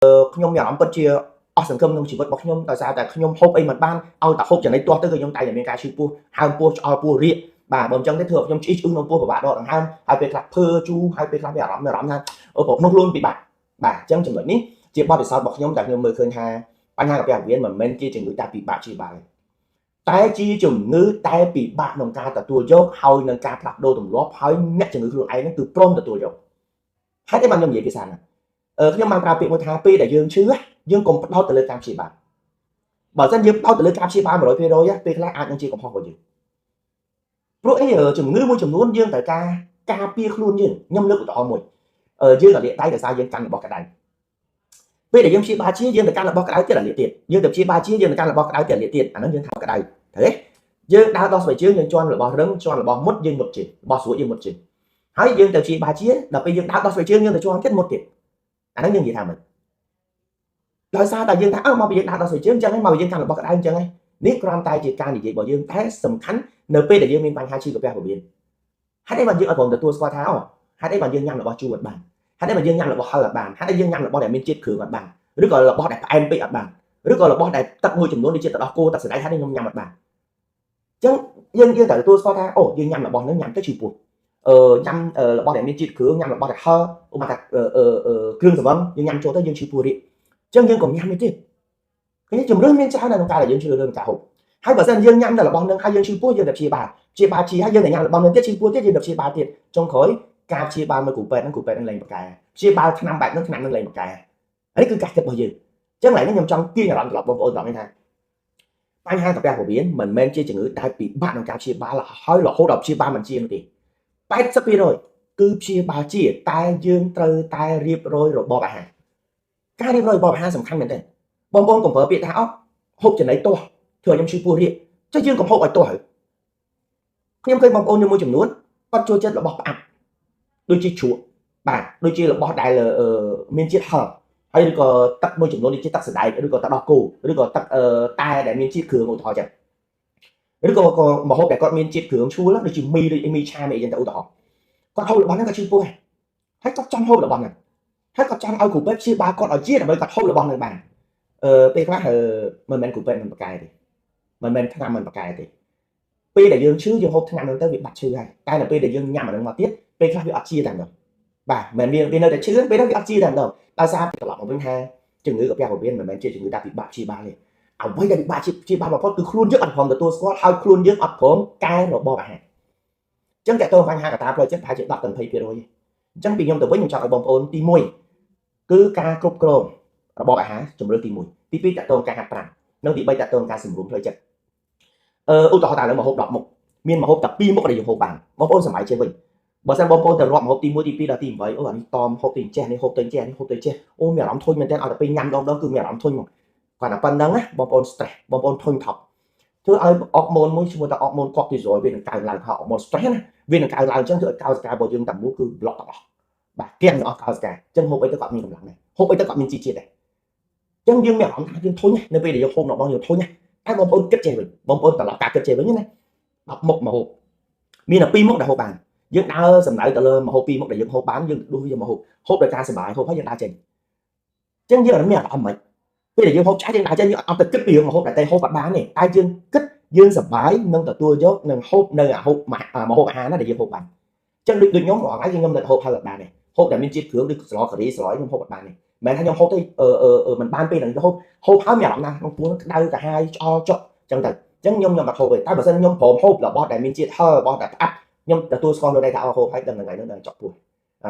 ខ្ញុំមានអារម្មណ៍ពិតជាអស់សង្ឃឹមក្នុងជីវិតរបស់ខ្ញុំដោយសារតែខ្ញុំហូបអីមិនបានឲ្យតែហូបចំណីទាស់ទៅគឺខ្ញុំតែមានការឈឺពោះហើមពោះឆ្អល់ពោះរាកបាទបើមិនចឹងទេធ្វើឲ្យខ្ញុំឆ្អ៊ីឆ្អ៊ឺក្នុងពោះពិបាកដកដង្ហើមហើយពេលខ្លះភើជូរហើយពេលខ្លះមានអារម្មណ៍ថាប្រក្នុងខ្លួនពិបាកបាទអញ្ចឹងចំណុចនេះជាបទពិសោធន៍របស់ខ្ញុំដែលខ្ញុំមើលឃើញថាបញ្ហាកាពះពោះវៀនមិនមែនជាជំងឺតែពិបាកជាបាលតែជាជំងឺតែពិបាកក្នុងការទទួលយកហើយនឹងការផ្លាស់ប្ដូរទម្លាប់ហើយអ្នកជំងឺខ្លួនឯងហ្នឹងគឺព្រមទទួលយកហើយតែបានខ្ញុំនិយាយភាសាណាខ្ញុំបានប្រើពាក្យមួយថាពេលដែលយើងឈឺយើងកុំផ្ដោតទៅលើការព្យាបាលបើមិនយើងផ្ដោតទៅលើការព្យាបាល 100% ពេលខ្លះអាចនឹងជាកំហុសរបស់យើងព្រោះអីជំងឺមួយចំនួនយើងត្រូវការពារខ្លួនយើងខ្ញុំលើកឧទាហរណ៍មួយយើងលាកដៃដោយសារយើងកាន់របស់ក្តៅពេលដែលយើងព្យាបាលជាយើងទៅកាន់របស់ក្តៅទៀតលាកទៀតយើងទៅព្យាបាលជាយើងទៅកាន់របស់ក្តៅទៀតលាកទៀតអាហ្នឹងយើងថាក្តៅត្រូវទេយើងដើរដោះស្បែកជើងយើងជន់របស់រឹងជន់របស់មុតយើងមុតជារបស់ស្រួចយើងមុតជាហើយយើងទៅព្យាបាលជាដល់ពេលយើងដើរដោះស្បែកជើងយើងទៅជន់ទៀតមុតទៀតអាហ្នឹងយើងនិយាយថាម៉េចដោយសារតែយើងថាមកពីយើងដើរដោះស្បែកជើងអញ្ចឹងហើយមកពីយើងកាន់របស់ក្តៅអញ្ចឹងហើយនេះគ្រាន់តែជាការនិយាយរបស់យើងតែសំខាន់នៅពេលដែលយើងមានបញ្ហាឈឺកាពះពោះវៀនហេតុអីបានយើងអត់ព្រមទទួលស្គាល់ថាហេតុអីបានយើងញ៉ាំរបស់ជូរអត់បានហេតុអីបានយើងញ៉ាំរបស់ហឹរអត់បានហេតុអីយើងញ៉ាំរបស់ដែលមានជាតិគ្រឿងអត់បានឬក៏របស់ដែលផ្អែមពេកអត់បានឬក៏របស់ដែលទឹកមួយចំនួនដូចជាទឹកដោះគោទឹកសណ្តែកហេតុអីខ្ញុំញ៉ាំអត់បានអញ្ចឹងយើងត្រូវទទួលស្គាល់ថាយើងញ៉ាំរបស់ហ្នឹងញ៉ាំទៅឈឺពោះញ៉ាំរបស់ដែលមានជាតិគ្រឿងញ៉ាំរបស់ដែលហឹរឧបមាថាគ្រឿងសង្វឹងយើងញ៉ាំចូលទៅយើងឈឺពោះរាកអញ្ចឹងយើងកុំញ៉ាំនេះទៀតឃើញជំរឿនមានច្រើននៅក្នុងការដែលយើងឈឺលើការហូបហើយបើសិនយើងញ៉ាំតែរបស់ហ្នឹងហើយយើងឈឺពោះយើងទៅព្យាបាលជាហើយយើងទៅញ៉ាំរបស់ហ្នឹងទៀតឈឺពោះទៀតយើងទៅព្យាបាលទៀតចុងក្រោយការព្យាបាលមកគ្រូពេទ្យហ្នឹងលែងបកកែព្យាបាលថ្នាំបែបហ្នឹងថ្នាំហ្នឹងលែងបកកែនេះគឺការគិតរបស់យើងអញ្ចឹងឡើយនេះខ្ញុំចង់ទាញអារម្មណ៍ត្រឡប់បងប្អូនត្រង់នេះថាបញ្ហាកាពះពោះវៀនមិនមែនជាជំងឺដែលពិបាកក្នុងការព្យាបាលហើយរហូតដល់ព្យាបាលមិនជានោះទេ80% គឺព្យាបាលជាតែយើងត្រូវតែរៀបរយរបបអាហារការរៀបរយរបបអាហារសំខាន់មែនទេបងប្អូនកុំប្រើពាក្យថាហូបចំណីទាស់ធ្វើឲ្យខ្ញុំឈឺពោះរាកចុះយើងកុំហូបឲ្យទាស់ហើយខ្ញុំឃើញបងប្អូនមួយចំនួនគាត់ចូលចិត្តរបស់ផ្អាប់ដូចជាជ្រក់បាទដូចជារបស់ដែលមានជាតិហឹរហើយឬក៏ទឹកមួយចំនួនដូចជាទឹកសណ្តែកឬក៏ទឹកដោះគោឬក៏ទឹកតែដែលមានជាតិគ្រឿងឧទាហរណ៍ចឹងឬក៏ម្ហូបដែលគាត់មានជាតិគ្រឿងឈ្ងុយដូចជាមីដូចមីឆាមីអីចឹងទៅឧទាហរណ៍គាត់ហូបរបស់ហ្នឹងគាត់ឈឺពោះហើយគាត់ចង់ហូបរបស់ហ្នឹងហើយគាត់ចង់ឲ្យគ្រូពេទ្យព្យាបាលគាត់ឲ្យជាដើម្បីគាត់ហូបរបស់ហ្នឹងបានពេលខ្លះមិនមែនគ្រូពេទ្យមិនបកកែទេមិនមែនថ្នាំមិនបកកែទេពេលដែលយើងឈឺយើងហូបថ្នាំហ្នឹងទៅវាបាត់ឈឺហើយតែនៅពេលដែលយើងញ៉ាំអាហ្នឹងមកទៀតពេលខ្លះវាអត់ជាតែម្ដងបាទមិនមែនវានៅតែឈឺពេលហ្នឹងវាអត់ជាតែម្ដងដោយសារត្រឡប់មកវិញថាជំងឺកាពះពោះវៀនមិនមែនជាជំងឺដែលពិបាកព្យាបាលទេអ្វីដែលពិបាកព្យាបាលបំផុតគឺខ្លួនយើងអត់ព្រមទទួលស្គាល់ហើយខ្លួនយើងអត់ព្រមកែរបបអាហារអញ្ចឹងតើតើបញ្ហាកត្តាផ្លូវចិត្តប្រហែលជា10 ទៅ 20% អញ្ចឹងពីខ្ញុំទៅវិញខ្ញុំចង់ឲ្យបងប្អូនទី1គឺការគ្រប់គ្រងរបបអាហារជំរឿនទី1ទី2តើតើការហាត់ប្រាណនិងទី3តើតើការសម្រួលផ្លូវចិត្តឧទាហរណ៍តែឥឡូវមកហូប10មុខមានមកហូបតែ2មុខដែលយើងហូបបានបងប្អូនសម័យចេះវិញបើសិនបងប្អូនទៅរាប់មកហូបទី1ទី2ដល់ទី8អានេះតមហូបទៅចេះនេះហូបទៅចេះនេះហូបទៅចេះមានអារម្មណ៍ធុញមែនតើឲ្យតែពេលញ៉ាំដងគឺមានអារម្មណ៍ធុញមកគាត់តែប៉ុណ្្នឹងណាបងប្អូន stress បងប្អូនធុញថប់ធ្វើឲ្យអរម៉ូនមួយឈ្មោះថាអរម៉ូន cortisol វានឹងកើនឡើងថាអរម៉ូន stress ណាវានឹងកើនឡើងអញ្ចឹងធ្វើឲ្យកោសិការបស់យើងតែមួយគឺ block ទាំងអស់បាទទាំងអស់កោសិកាអញ្ចឹងហូបអីទៅគាត់មានកម្លាំងដែរហូបអីទៅគាត់មានជីជាតិដែរអញ្ចឹងយើងមានអារម្មណ៍ថាយើងធុញនៅពេលដែលយើងហូបរបស់យើងធុញតែបងប្អូនគិតចេះវិញបងប្អូនត្រឡប់ការគិតចេះវិញណា10មុខមកហូបមានតែ2មុខដែលហូបបានយើងដើរសំដៅទៅលើមកហូប2មុខដែលយើងហូបបានយើងដួសវាមកហូបដោយការសប្បាយហូបហើយយើងដើរចេញអញ្ចឹងយើងអត់មានអារម្មណ៍មិនពេលដែលយើងហូបឆ្អែតយើងដើរចេញយើងអត់ទៅគិតពីរឿងមកហូបតែហូបអត់បានទេតែយើងគិតយើងសប្បាយនឹងទទួលយកនឹងហូបនៅហូបមកហូបអាហារណាដែលយើងហូបបានអញ្ចឹងដូចខ្ញុំរាល់ថ្ងៃខ្ញុំនៅហូបហើយអត់បានទេហូបដែលមានជាតិគ្រឿងដូចស្លការីស្លខ្ញុំហូបអត់បានទេមិនថាខ្ញុំហូបទៅមិនបានពេលហ្នឹងហូបហើយមានអារម្មណ៍ណាក្នុងពោះក្តៅកាហាយឆ្អល់ចុកអញ្ចឹងទៅអញ្ចឹងខ្ញុំអត់ហូបទេតែបើសិនខ្ញុំព្រមហូបរបស់ដែលមានជាតិហឹររបស់ដែលផ្អាប់ខ្ញុំទទួលស្គាល់ខ្លួនឯងថាហូបហើយដល់ថ្ងៃហ្នឹងដល់ចុកពោះ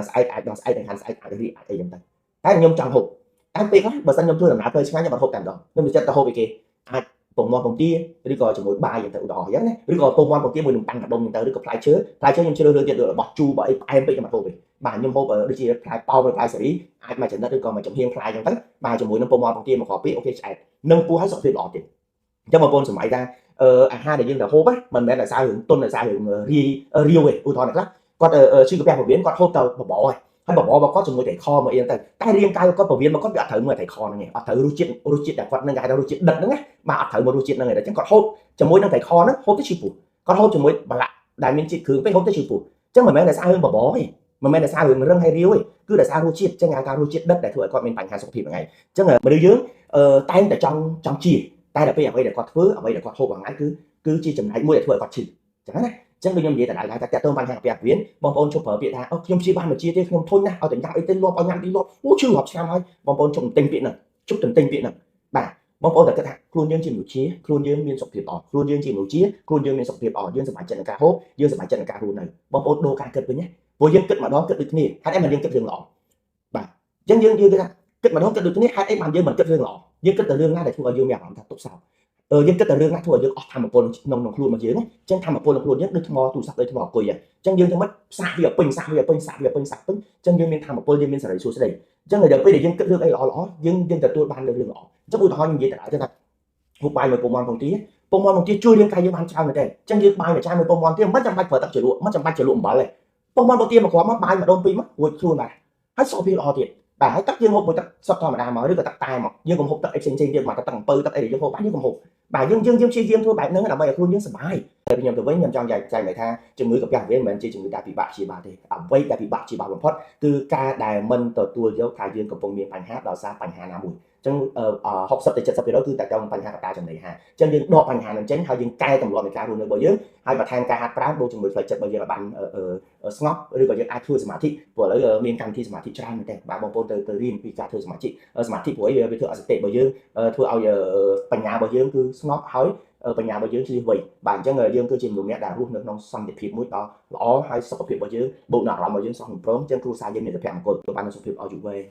ស្អែកអាចដល់ស្អែកទាំងខាងស្អែកអាចរីកអាចអីចឹងទៅតែខ្ញុំចង់ហូបតែពេលខ្លះបើសិនខ្ញុំធ្វើដំណើរផ្លូវឆ្ងាញ់ខ្ញុំអត់ហូបតែម្ដងខ្ញុំទៅចិត្តទៅហូបពីគេអាចពងមាន់ពងទាឬក៏ជាមួយបាយចឹងទៅឧទាហរណ៍ចឹងណាឬក៏ពងមាន់ពងទាមួយនឹងប៉ាំងកដុំចឹងទៅឬក៏ផ្លែឈើខ្ញុំជ្រើសរើសទៀតរបស់ជូររបស់អីផ្អែមពេកខ្ញុំអត់ហូបទេបាទខ្ញុំហូបដូចជាផ្លែប៉ោមឬផ្លែសេរីអាចមកចំណិតឬក៏មកចំហៀងផ្លែចឹងទៅបាទជាមួយនឹងពងមាន់ពងទាមកក្រោយពេកអូខេឆ្អែតនឹងពោះឲ្យសុខភាពល្អទៀតអញ្ចឹងបងប្អូនសម័យថាអាហារដែលយើងទៅហូបមិនមែនតែសាររឿងទុនតែសាររឿងរាវទេឧទាហរណ៍ខ្លះគាត់ឈឺកាពះពោះវៀនគាត់ហូបទៅបបរហើយបបររបស់គាត់ជាមួយត្រីខមកអីហ្នឹងទៅតែរាងកាយគាត់ពោះវៀនមកគាត់វាអត់ត្រូវមើលត្រីខហ្នឹងទេអត់ត្រូវរសជាតិដែលគាត់នឹងគេហៅថារសជាតិដិតហ្នឹងណាបាទអត់ត្រូវមករសជាតិហ្នឹងទេអញ្ចឹងគាត់ហូបជាមួយនឹងត្រីខហ្នឹងហូបទៅឈឺពោះគាត់ហូបជាមួយប្រឡាក់ដែលមានជាតិគ្រឿងពេកហូបទៅឈឺពោះអញ្ចឹងមិនមែនតែសាររឿងបបរទេ mà men là sao rồi răng hay riêu ấy cứ là sao rùa chiết chân ngài cao rùa chiết đất để thôi con mình bành hà sọc thịt ngày chứ là mà đưa dưỡng tay tại trong chỉ tay là bây giờ để con thứ ở đây là con thô bằng ấy cứ chi chấm lại mua để thôi con chỉ chẳng hạn này chân đôi nhom gì tại lại ta tôm bành hà bẹt viễn bom bồn chụp ở việt hà nhom chi ban mà chia thế nhom thôi nha ở tỉnh nhau ấy tên lo bao nhăn đi lo chưa học xem thôi bom bồn chụp tinh viện này chụp tinh viện này bà bom bồn là cái thằng luôn dương chìm nổi chia luôn dương miên sọc thịt ọt luôn dương chìm nổi chia luôn dương miên sọc thịt ọt dương sẽ phải trận cá hốt dương sẽ phải trận cá rùn này bom bồn đồ cá cật với nhé vô dương cất mà đó cất được cái hai em mình dương cất riêng lọ bà dân dương dương cái cất mà đó cất được cái hai em mình dương mình cất riêng lọ dương cất từ riêng ra để thua dương mèo làm thật tốt sao dương cất từ riêng ra thua dương tham một con nồng luôn mà dưới này chân tham một con luôn nhất được mò tủ sạch đây mò cười à chân dương cho mất sạc bây giờ pin sạc tính chân dương miên tham một con dương miên sợi xuống sẽ đầy chân người được bây giờ dương cất riêng đây lọ dương từ tôi ban được riêng lọ chắc bùi thôi như vậy tại cho ta một bài mà Pokemon tí chui lên cây như ban trao người đây chân dương bài mà trao với Pokemon tí mất trăm bạch phở tập trở lụa mất trăm bạch trở lụa bảo này Pokemon đầu tiên mà có mất bài mà đôn pi mất vui luôn bà hết so phi lò thiệt bà hãy tắt dương hộp một tắt sắp thò mà đà mở đứa cái tắt tai mà dương còn hộp tắt xinh dương mà tắt tầng pơ tắt ấy dương hộp bán dương còn hộp bà dương chi dương thôi bạn nữa là bây giờ luôn dương sờ bài bây giờ từ với nhầm trong dài này tha chừng người gặp nhau với mình chỉ chừng người ta bị bạc chỉ bà thì quay đã bị bạc chỉ bà một phát từ ca đài minh tờ tua dấu thái dương cộng miền bành hát đào xa bành hà nam bùi chân học sắp thì chất đóคือtại trong bành hà ta trong này ha chân dương đọ bành hà làm chén hai dương cay tầm loạn ca luôn nơi bờ dưới hai bà than ca hát prát đôi chừng người phải chất bây giờ là bạn snop rồi còn những ai thuaสมาธิvừa lấy miền cam thi สมาธิ trai này bà bông bông từ riêng vì cả thua สมาธิ สมาธิ của bây giờ sẽ tệ bờ dưới thua ao giờ bành hà bờ dưới cứ snop hỏi bành hà bờ dưới chỉ vậy bạn cho người dương cứ trên đường nét đào luôn nó xong đẹp phim mũi đó lõ hay sập phim bờ dưới bộ nào làm bờ dưới xong prom chân cru sai dân này là phèm cột ban nó sập phim ở chủ về